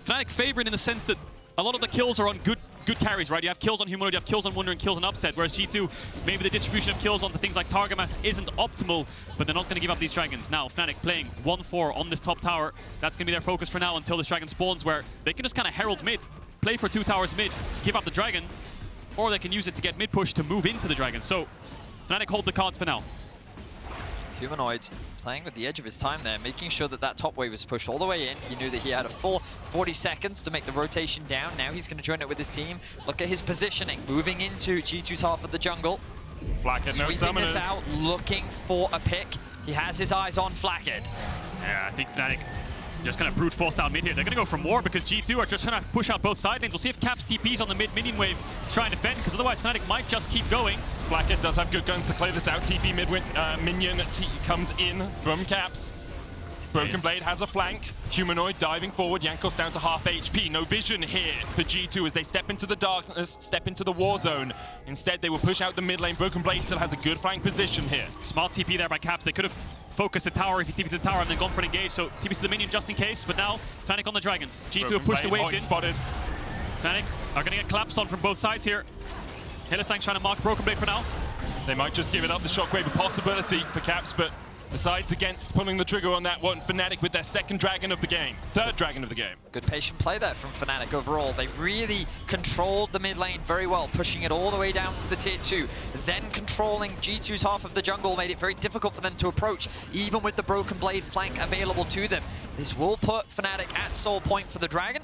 Fnatic favored in the sense that a lot of the kills are on good carries, right? You have kills on Humanoid, you have kills on Wunder, and kills on Upset, whereas G2, maybe the distribution of kills onto things like Targamas isn't optimal, but they're not going to give up these dragons. Now, Fnatic playing 1-4 on this top tower. That's going to be their focus for now until this dragon spawns, where they can just kind of herald mid, play for 2 towers mid, give up the dragon, or they can use it to get mid push to move into the dragon. So, Fnatic hold the cards for now. Humanoid playing with the edge of his time there, making sure that that top wave was pushed all the way in. He knew that he had a full 40 seconds to make the rotation down. Now he's going to join it with his team. Look at his positioning, moving into G2's half of the jungle. Flakked, no summoners. Sweeping this out, looking for a pick. He has his eyes on Flakked. Yeah, I think Fnatic just kind of brute force down mid here. They're going to go for more because G2 are just trying to push out both side lanes. We'll see if Caps TPs on the mid minion wave to try and defend, because otherwise Fnatic might just keep going. Flakked does have good guns to clear this out. TP minion comes in from Caps. BrokenBlade has a flank. Humanoid diving forward. Jankos down to half HP. No vision here for G2 as they step into the darkness, step into the war zone. Instead, they will push out the mid lane. BrokenBlade still has a good flank position here. Smart TP there by Caps. They could have focused the tower if he TP'd to the tower and then gone for an engage. So TP's to the minion just in case. But now, Fnatic on the dragon. G2 have pushed the waves in. Spotted. Fnatic are going to get collapsed on from both sides here. Hylissang's trying to mark BrokenBlade for now. They might just give it up. The shockwave a possibility for Caps, but decides against pulling the trigger on that one. Fnatic with their second dragon of the game. Third dragon of the game. Good patient play there from Fnatic overall. They really controlled the mid lane very well, pushing it all the way down to the tier 2. Then controlling G2's half of the jungle made it very difficult for them to approach, even with the BrokenBlade flank available to them. This will put Fnatic at soul point for the dragon.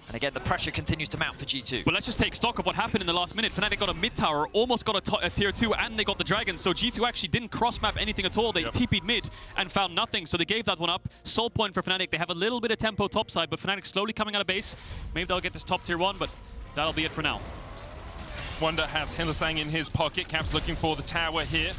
And again, the pressure continues to mount for G2. But let's just take stock of what happened in the last minute. Fnatic got a mid tower, almost got a tier 2, and they got the dragon. So G2 actually didn't cross-map anything at all. They TP'd mid and found nothing, so they gave that one up. Soul point for Fnatic. They have a little bit of tempo topside, but Fnatic slowly coming out of base. Maybe they'll get this top tier 1, but that'll be it for now. Wunder has Hylissang in his pocket. Caps looking for the tower here.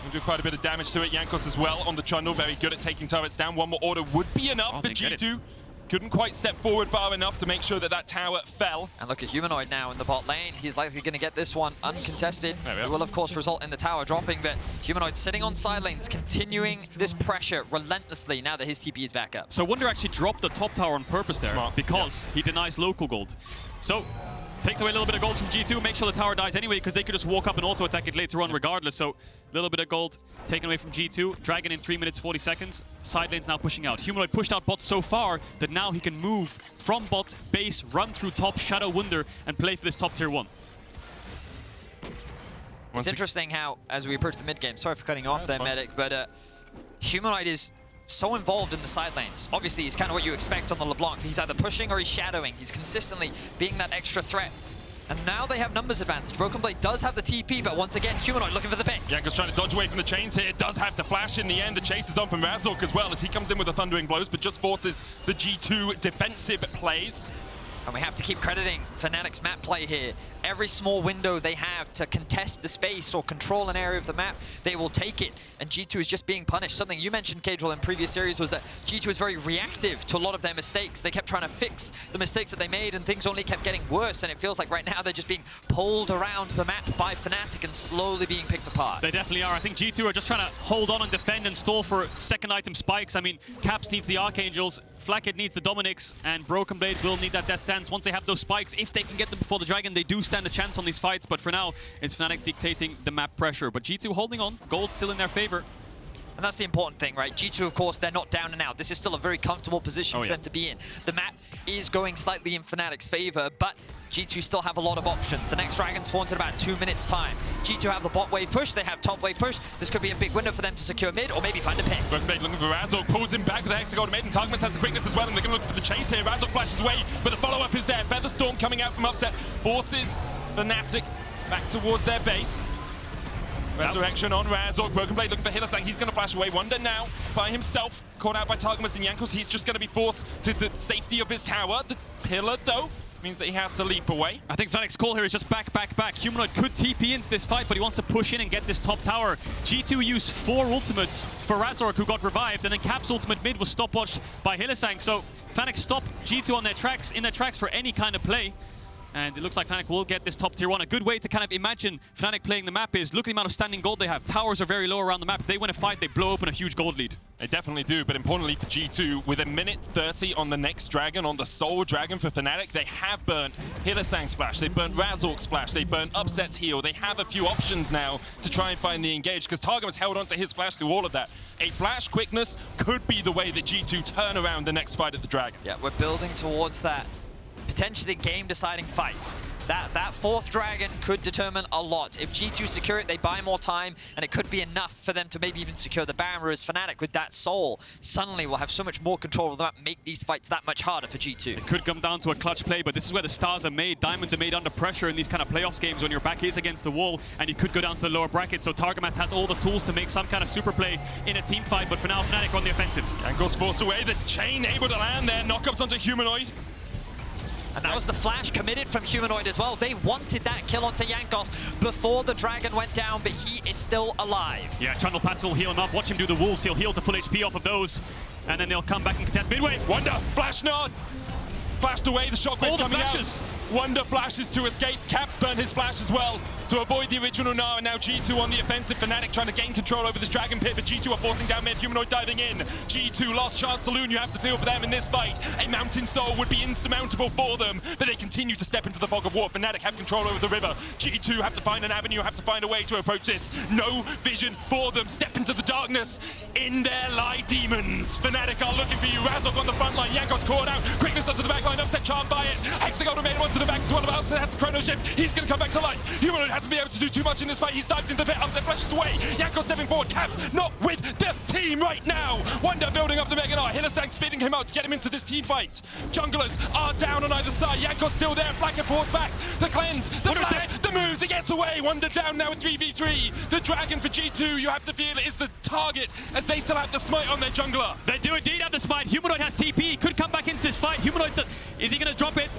We'll do quite a bit of damage to it. Jankos as well on the Trundle. Very good at taking turrets down. One more order would be enough for G2. Couldn't quite step forward far enough to make sure that that tower fell. And look at Humanoid now in the bot lane. He's likely going to get this one uncontested. It will, of course, result in the tower dropping, but Humanoid sitting on side lanes, continuing this pressure relentlessly now that his TP is back up. So Wunder actually dropped the top tower on purpose there because he denies local gold. So takes away a little bit of gold from G2, make sure the tower dies anyway, because they could just walk up and auto-attack it later on regardless. So a little bit of gold taken away from G2. Dragon in 3 minutes, 40 seconds. Side lane's now pushing out. Humanoid pushed out bot so far that now he can move from bot, base, run through top, shadow Wunder, and play for this top tier 1. It's interesting how, as we approach the mid game, sorry for cutting you off there, Medic, but Humanoid is so involved in the side lanes. Obviously, he's kind of what you expect on the LeBlanc. He's either pushing or he's shadowing. He's consistently being that extra threat. And now they have numbers advantage. BrokenBlade does have the TP, but once again, Humanoid looking for the pick. Jankos trying to dodge away from the chains here. Does have to flash in the end. The chase is on from Razork as well as he comes in with the thundering blows, but just forces the G2 defensive plays. And we have to keep crediting Fnatic's map play here. Every small window they have to contest the space or control an area of the map, they will take it. And G2 is just being punished. Something you mentioned, Caedrel, in previous series was that G2 is very reactive to a lot of their mistakes. They kept trying to fix the mistakes that they made, and things only kept getting worse. And it feels like right now they're just being pulled around the map by Fnatic and slowly being picked apart. They definitely are. I think G2 are just trying to hold on and defend and stall for second item spikes. I mean, Caps needs the Archangels, Flakked needs the Dominics, and BrokenBlade will need that Death Stance. Once they have those spikes, if they can get them before the Dragon, they do stand a chance on these fights. But for now, it's Fnatic dictating the map pressure. But G2 holding on. Gold still in their favor. And that's the important thing, right? G2, of course, they're not down and out. This is still a very comfortable position for them to be in. The map is going slightly in Fnatic's favor, but G2 still have a lot of options. The next dragon spawns in about 2 minutes time. G2 have the bot wave push, they have top wave push. This could be a big window for them to secure mid or maybe find a pick. BrokenBlade looking for Razork, pulls him back with the Hexagol mid, and Targamas has the quickness as well, and they're going to look for the chase here. Razork flashes away, but the follow-up is there. Featherstorm coming out from upset forces Fnatic back towards their base. Resurrection on Razork. BrokenBlade looking for Hylissang. He's going to flash away. Wunder now by himself. Caught out by Targamas and Jankos. He's just going to be forced to the safety of his tower. The pillar, though, means that he has to leap away. I think Fnatic's call here is just back. Humanoid could TP into this fight, but he wants to push in and get this top tower. G2 used 4 ultimates for Razork, who got revived, and then Cap's ultimate mid was stopwatched by Hylissang. So Fnatic stopped G2 on their tracks, for any kind of play. And it looks like Fnatic will get this top tier 1. A good way to kind of imagine Fnatic playing the map is look at the amount of standing gold they have. Towers are very low around the map. If they win a fight, they blow open a huge gold lead. They definitely do, but importantly for G2, with 1:30 on the next dragon, on the sole dragon for Fnatic, they have burnt Hylissang's flash, they've burnt Razork's flash, they've burnt Upset's heal. They have a few options now to try and find the engage, because Targamas held onto his flash through all of that. A flash quickness could be the way that G2 turn around the next fight at the dragon. Yeah, we're building towards that potentially game-deciding fight. That 4th dragon could determine a lot. If G2 secure it, they buy more time, and it could be enough for them to maybe even secure the Baron, whereas Fnatic, with that soul, suddenly will have so much more control of the map, make these fights that much harder for G2. It could come down to a clutch play, but this is where the stars are made. Diamonds are made under pressure in these kind of playoffs games when your back is against the wall, and you could go down to the lower bracket. So Targamas has all the tools to make some kind of super play in a team fight, but for now, Fnatic on the offensive. Jankos forced away, the chain able to land there, knockups onto Humanoid. And that was the flash committed from Humanoid as well. They wanted that kill onto Jankos before the dragon went down, but he is still alive. Yeah, Trundle pass will heal him up. Watch him do the wolves. He'll heal to full HP off of those. And then they'll come back and contest midwave. Wunder, flash nod. Flashed away, the shockwave coming flashes. out. Wunder flashes to escape. Caps burned his flash as well to avoid the original Gnar, and now G2 on the offensive. Fnatic trying to gain control over this dragon pit, but G2 are forcing down mid. Humanoid diving in. G2 lost chance saloon. You have to feel for them in this fight. A mountain soul would be insurmountable for them, but they continue to step into the fog of war. Fnatic have control over the river. G2 have to find an avenue, have to find a way to approach this. No vision for them. Step into the darkness. In there lie demons. Fnatic are looking for you. Razork on the front line. Jankos caught out. Quickness onto the back line. Upset charmed by it. Hexagol made one to the back as well. Upset has the chrono shift. He's going to come back to life. Humanoid hasn't been able to do too much in this fight. He's dived into the pit. Upset flashes away. Jankos stepping forward. Caps not with the team right now. Wunder building up the Mega Gnar. Hylissang speeding him out to get him into this team fight. Junglers are down on either side. Jankos still there. Flakked force back. The cleanse. The flash. The moves. He gets away. Wunder down now with 3v3. The dragon for G2, you have to feel, is the target as they still have the smite on their jungler. They do indeed have the smite. Humanoid has TP. He could come back into this fight. Humanoid, is he going to drop it?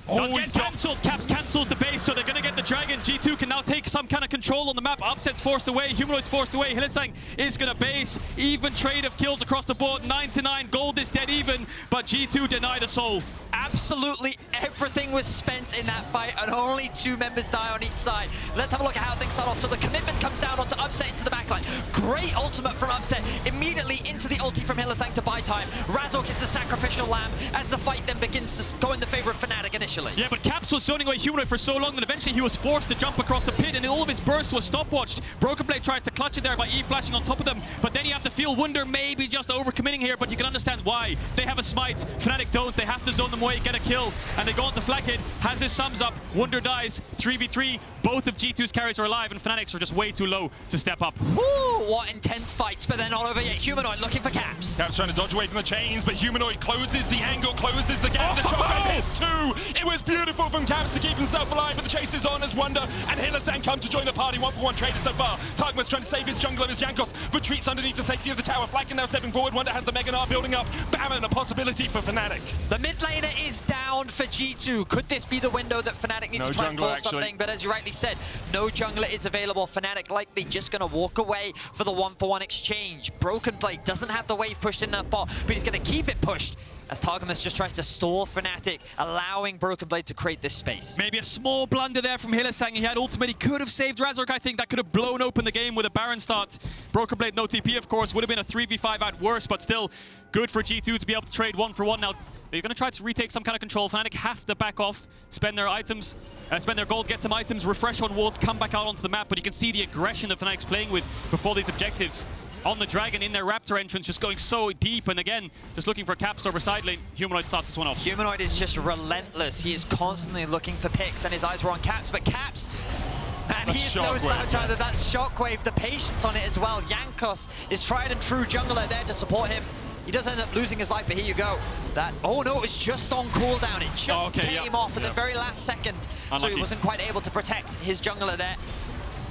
Does get cancelled. Caps cancels the base, so they're going to get the dragon. G2 can now take some kind of control on the map. Upset's forced away. Humanoid's forced away. Hylissang is going to base. Even trade of kills across the board. 9-9. Gold is dead even, but G2 deny the soul. Absolutely everything was spent in that fight, and only 2 members die on each side. Let's have a look at how things start off. So the commitment comes down onto Upset into the backline. Great ultimate from Upset. Immediately into the ulti from Hylissang to buy time. Razork is the sacrificial lamb as the fight then begins to go in the favor of Fnatic initially. Yeah, but Caps was zoning away Humanoid for so long that eventually he was forced to jump across the pit, and all of his bursts was stopwatched. BrokenBlade tries to clutch it there by E-flashing on top of them, but then you have to feel Wunder maybe just overcommitting here, but you can understand why. They have a smite. Fnatic don't. They have to zone them away, get a kill, and they go on to Flakked. Has his sums up. Wunder dies. 3v3. Both of G2's carries are alive, and Fnatic's are just way too low to step up. Woo, what intense fights, but they're not over yet. Humanoid looking for Caps. Caps trying to dodge away from the chains, but Humanoid closes the angle, closes the gap. The shotgun hits 2. It was beautiful from Caps to keep himself alive, but the chase is on as Wunder and Hylissang come to join the party. 1-for-1 traded so far. Targamas trying to save his jungler as Jankos retreats underneath the safety of the tower. Flakked now stepping forward. Wunder has the Mega Gnar building up. Baron, a possibility for Fnatic. The mid laner is down for G2. Could this be the window that Fnatic needs to try and force something? But as you rightly said, no jungler is available. Fnatic likely just going to walk away for the 1-for-1 exchange. BrokenBlade doesn't have the wave pushed in enough bot, but he's going to keep it pushed as Targamas just tries to stall Fnatic, allowing BrokenBlade to create this space. Maybe a small blunder there from Hylissang. He had ultimate. He could have saved Razork, I think. That could have blown open the game with a Baron start. BrokenBlade, no TP, of course. Would have been a 3v5 at worst, but still good for G2 to be able to trade 1-for-1. Now, they're going to try to retake some kind of control. Fnatic have to back off, spend their items, spend their gold, get some items, refresh on wards, come back out onto the map. But you can see the aggression that Fnatic's playing with before these objectives. on the Dragon in their Raptor entrance, just going so deep, and again, just looking for Caps over side lane. Humanoid starts this one off. Humanoid is just relentless. He is constantly looking for picks, and his eyes were on Caps, but Caps, and he is no slouch either. That's Shockwave, the patience on it as well. Jankos is tried and true jungler there to support him. He does end up losing his life, but here you go. Oh no, it's just on cooldown. It just came off at the very last second. Unlucky. So he wasn't quite able to protect his jungler there.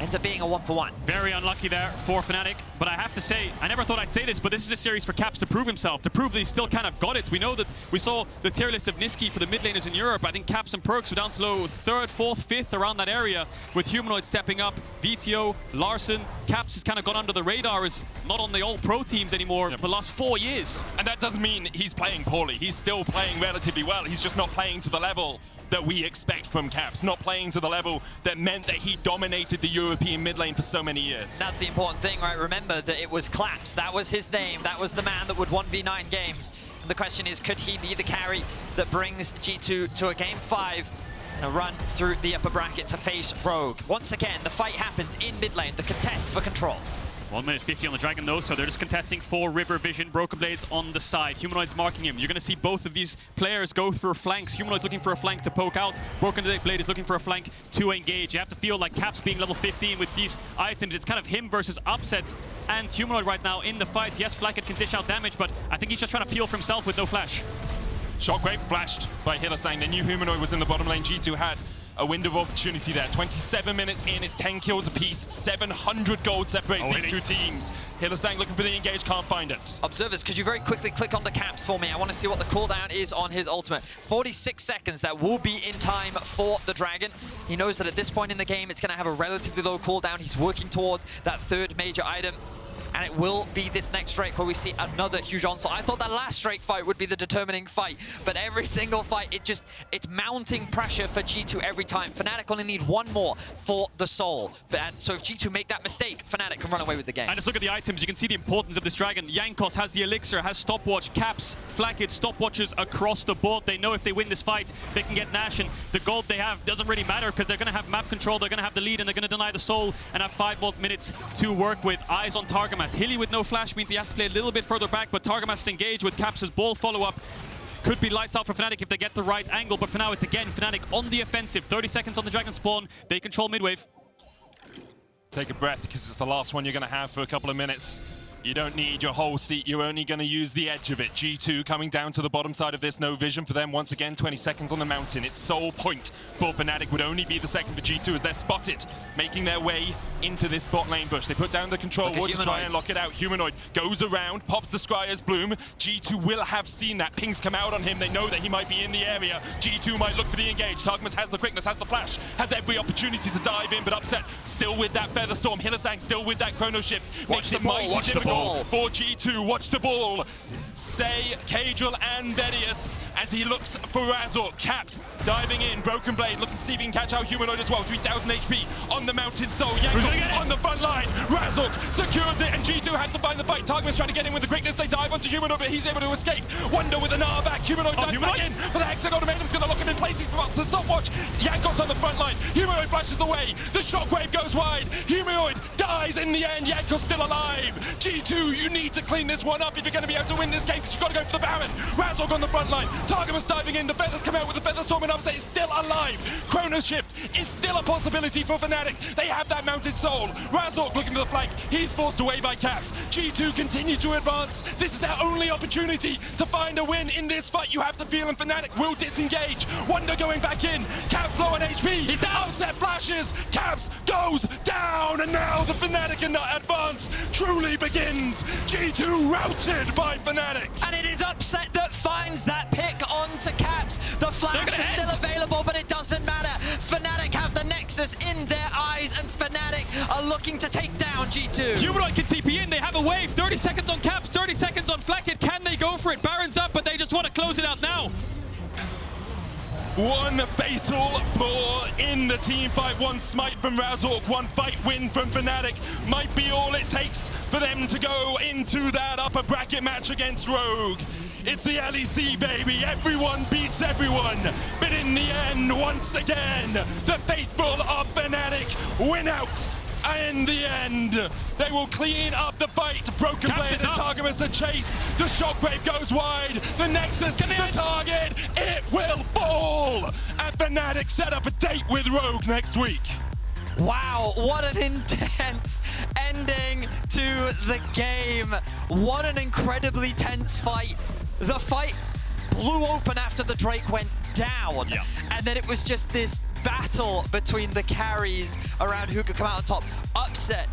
Ends up being a 1-for-1. Very unlucky there for Fnatic, but I have to say, I never thought I'd say this, but this is a series for Caps to prove himself, to prove that he's still kind of got it. We know that we saw the tier list of Niski for the mid laners in Europe. I think Caps and Perks were down to low 3rd, 4th, 5th around that area, with Humanoid stepping up, VTO, Larson. Caps has kind of gone under the radar, is not on the all pro teams anymore for the last 4 years. And that doesn't mean he's playing poorly. He's still playing relatively well. He's just not playing to the level that we expect from Caps, not playing to the level that meant that he dominated the European mid lane for so many years. That's the important thing, right? Remember that it was Claps. That was his name. That was the man that would 1v9 games. And the question is, could he be the carry that brings G2 to a game 5 and a run through the upper bracket to face Rogue? Once again, the fight happens in mid lane, the contest for control. 1 minute 50 on the Dragon though, so they're just contesting for River Vision. BrokenBlade's on the side. Humanoid's marking him. You're going to see both of these players go through flanks. Humanoid's looking for a flank to poke out. BrokenBlade is looking for a flank to engage. You have to feel like Caps being level 15 with these items. It's kind of him versus Upset and Humanoid right now in the fight. Yes, Flakked can dish out damage, but I think he's just trying to peel for himself with no flash. Shockwave flashed by Hylissang. They knew Humanoid was in the bottom lane. G2 had a window of opportunity there. 27 minutes in, it's 10 kills apiece. 700 gold separates these two teams. Hylissang looking for the engage, can't find it. Observers, could you very quickly click on the Caps for me? I want to see what the cooldown is on his ultimate. 46 seconds, that will be in time for the Dragon. He knows that at this point in the game, it's going to have a relatively low cooldown. He's working towards that 3rd major item. And it will be this next strike where we see another huge onslaught. I thought that last strike fight would be the determining fight, but every single fight, it's mounting pressure for G2 every time. Fnatic only need 1 more for the soul. And so if G2 make that mistake, Fnatic can run away with the game. And just look at the items. You can see the importance of this Dragon. Jankos has the elixir, has stopwatch. Caps, Flakked, stopwatches across the board. They know if they win this fight, they can get Nash, and the gold they have doesn't really matter because they're going to have map control, they're going to have the lead, and they're going to deny the soul and have 5 more minutes to work with. Eyes on Targamas. Hilly with no flash means he has to play a little bit further back, but Targamas is engaged with Caps' ball follow-up. Could be lights out for Fnatic if they get the right angle, but for now it's again Fnatic on the offensive. 30 seconds on the Dragon spawn. They control mid-wave. Take a breath, because it's the last one you're going to have for a couple of minutes. You don't need your whole seat, you're only going to use the edge of it. G2 coming down to the bottom side of this, no vision for them. Once again, 20 seconds on the mountain. Its sole point for Fnatic would only be the second for G2 as they're spotted, making their way into this bot lane bush. They put down the control ward to try and lock it out. Humanoid goes around, pops the Scryer's Bloom. G2 will have seen that. Pings come out on him. They know that he might be in the area. G2 might look for the engage. Targamas has the quickness, has the flash, has every opportunity to dive in, but Upset still with that Feather Storm. Hylissang still with that Chrono Shift. Makes it mighty difficult for G2. Watch the ball. Say Caedrel and Vedius as he looks for Razork. Caps diving in. BrokenBlade looking to see if he can catch out Humanoid as well. 3,000 HP on the mountain soul. Jankos on the front line. Razork secures it, and G2 had to find the fight. Targamas trying to get in with the quickness. They dive onto Humanoid, but he's able to escape. Wunder with a Gnar back. Humanoid dives back in. But the Hexagon Maiden's going to lock him in place. He's about to stopwatch. Jankos on the front line. Humanoid flashes away. The shockwave goes wide. Humanoid dies in the end. Jankos still alive. G2, you need to clean this one up if you're going to be able to win this game, because you've got to go for the Baron. Razork on the front line. Targamas diving in. The Feathers come out with the Feather Storm, and Upset is still alive. Chrono Shift is still a possibility for Fnatic. They have that mounted soul. Razork looking for the flank. He's forced away by Caps. G2 continue to advance. This is their only opportunity to find a win in this fight. You have to feel, and Fnatic will disengage. Wunder going back in. Caps low on HP. He's down. Upset flashes. Caps goes down, and now the Fnatic advance truly begins. G2 routed by Fnatic. And it is Upset that finds that pick onto Caps. The flash is still available, but it doesn't matter. Fnatic have the Nexus in their eyes, and Fnatic are looking to take down G2. Humanoid can TP in. They have a wave. 30 seconds on Caps, 30 seconds on Flakked. Can they go for it? Baron's up, but they just want to close it out now. One fatal flaw in the team fight. One smite from Razork, one fight win from Fnatic might be all it takes for them to go into that upper bracket match against Rogue. It's the LEC, baby. Everyone beats everyone. But in the end, once again, the faithful of Fnatic win out in the end, they will clean up the fight. BrokenBlade and Targamas are chased. The Shockwave goes wide. The Nexus, the target, it will fall. And Fnatic set up a date with Rogue next week. Wow, what an intense ending to the game. What an incredibly tense fight. The fight blew open after the Drake went down. Yeah. And then it was just this battle between the carries around who could come out on top. Upset.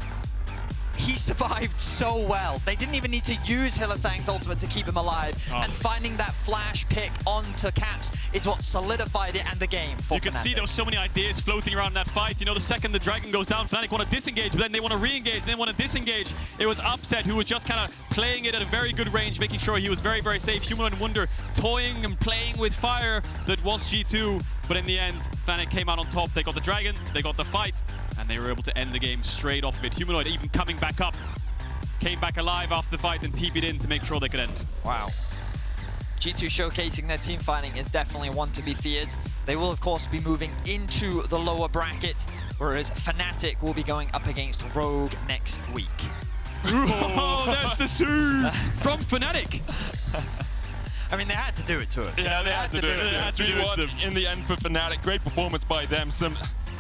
He survived so well. They didn't even need to use Hylissang's ultimate to keep him alive. And finding that flash pick onto Caps is what solidified it and the game for You can see there was so many ideas floating around that fight. You know, the second the Dragon goes down, Fnatic want to disengage, but then they want to re-engage, then want to disengage. It was Upset who was just kind of playing it at a very good range, making sure he was very, very safe. Humanoid and Wunder toying and playing with fire that was G2. But in the end, Fnatic came out on top. They got the Dragon, they got the fight, and they were able to end the game straight off of it. Humanoid even coming back up, came back alive after the fight and TP'd in to make sure they could end. Wow. G2 showcasing their team fighting is definitely one to be feared. They will, of course, be moving into the lower bracket, whereas Fnatic will be going up against Rogue next week. Oh, there's the Sue from Fnatic. I mean, they had to do it to it. Yeah, they had to do it. They had to do it to them. In the end for Fnatic. Great performance by them. Some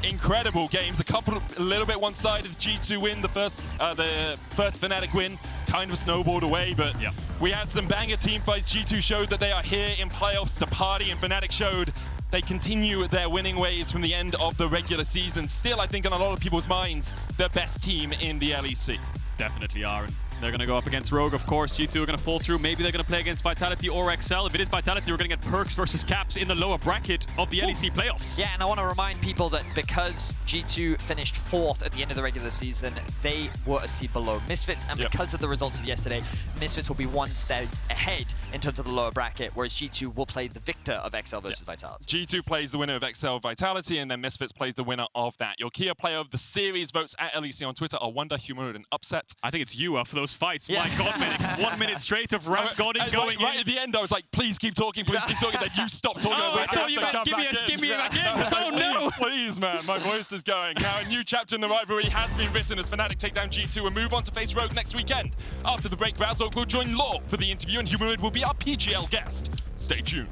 incredible games. A little bit one-sided. G2 win, the first Fnatic win. Kind of snowballed away, but yeah. We had some banger team fights. G2 showed that they are here in playoffs to party, and Fnatic showed they continue their winning ways from the end of the regular season. Still, I think on a lot of people's minds, the best team in the LEC. Definitely are. And they're going to go up against Rogue, of course. G2 are going to fall through. Maybe they're going to play against Vitality or XL. If it is Vitality, we're going to get Perks versus Caps in the lower bracket of the LEC playoffs. Yeah, and I want to remind people that because G2 finished 4th at the end of the regular season, they were a seed below Misfits, and because of the results of yesterday, Misfits will be one step ahead in terms of the lower bracket, whereas G2 will play the victor of XL versus Vitality. G2 plays the winner of XL Vitality, and then Misfits plays the winner of that. Your key player of the series votes at LEC on Twitter are Wunder, Humanoid, and Upset. I think it's you after those fights. Yeah. My God, Medic. 1 minute straight of ramp going right at the end, I was like, please keep talking, please keep talking. Then you stop talking. Oh, I thought you were like, give me back in. Oh, no. Please, man, my voice is going. Now, a new chapter in the rivalry has been written as Fnatic take down G2 and move on to face Rogue next weekend. After the break, Razork will join Law for the interview, and Humanoid will be our PGL guest. Stay tuned.